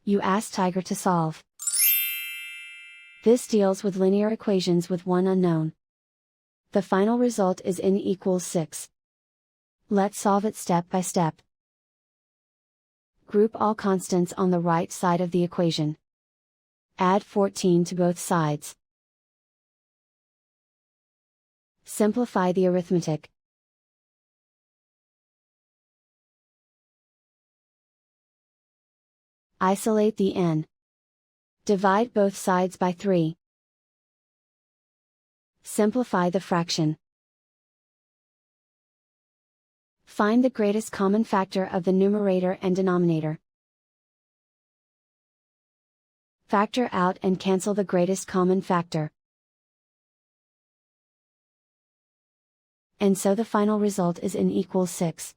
You ask Tiger to solve. This deals with linear equations with one unknown. The final result is n equals 6. Let's solve it step by step. Group all constants on the right side of the equation. Add 14 to both sides. Simplify the arithmetic. Isolate the n. Divide both sides by 3. Simplify the fraction. Find the greatest common factor of the numerator and denominator. Factor out and cancel the greatest common factor. And so the final result is n equals 6.